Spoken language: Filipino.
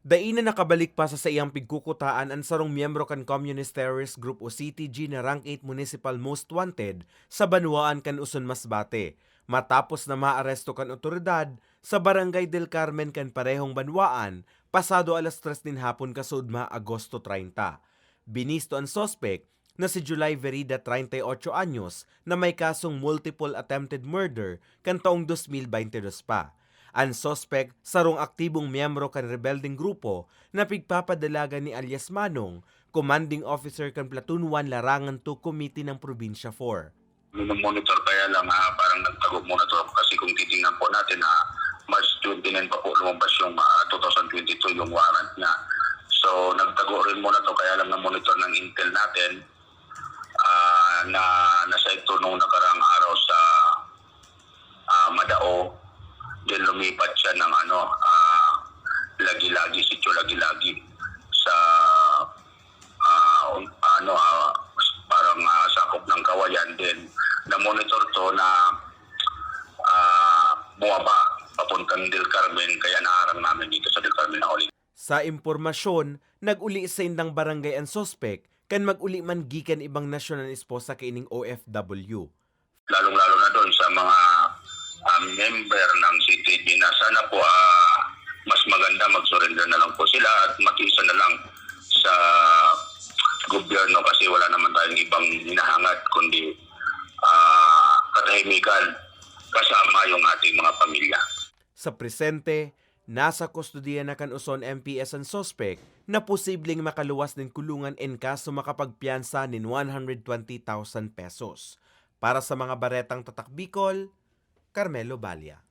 Dai na nakabalik pa sa iyang pigkukutaan ang sarong miyembro kan Communist Terrorist Group o CTG na rank 8 Municipal Most Wanted sa Banwaan kan Uson Masbate. Matapos na maaresto kan otoridad sa Barangay del Carmen kan parehong Banwaan, pasado alas 3 din hapon kasudma Agosto 30. Binisto ang sospek na si July Verida 38 anyos na may kasong multiple attempted murder kan taong 2022 pa. Ang sospek sarong aktibong miyembro kan rebelding grupo na pigpapadalaga ni alias Manong, commanding officer kan Platoon 1 Larangan 2 Committee ng Probinsya 4. Monitor kaya lang parang nagtago muna to kasi kung titingnan po natin March 29 pa po lumabas yung 2022 yung warrant niya. So nagtago rin muna to kaya lang na-monitor ng intel natin na nasa ito nung nakarang araw sa Madao. Then lumipat siya ng Lagi-Lagi, sitio Lagi-Lagi sa parang sakop ng Kawayan. Then na-monitor to na bumaba papuntang Del Carmen kaya naharang namin dito sa Del Carmen na uli. Sa impormasyon, nag-uli sa indang barangay ang sospek kan mag-uli man gikan ibang nasyonal esposa kaining OFW. Lalong-lalo na doon sa mga member ng CTG na sana po mas maganda mag-surrender na lang po sila at makiisa na lang sa gobyerno kasi wala naman tayong ibang hinahangad kundi katahimikan kasama yung ating mga pamilya. Sa presente, nasa kustodiya na kan Uson MPS ang sospek na posibleng makaluwas ng kulungan in kaso makapagpiyansa nin 120,000 pesos. Para sa mga baretang tatak Bicol, Carmelo Balia.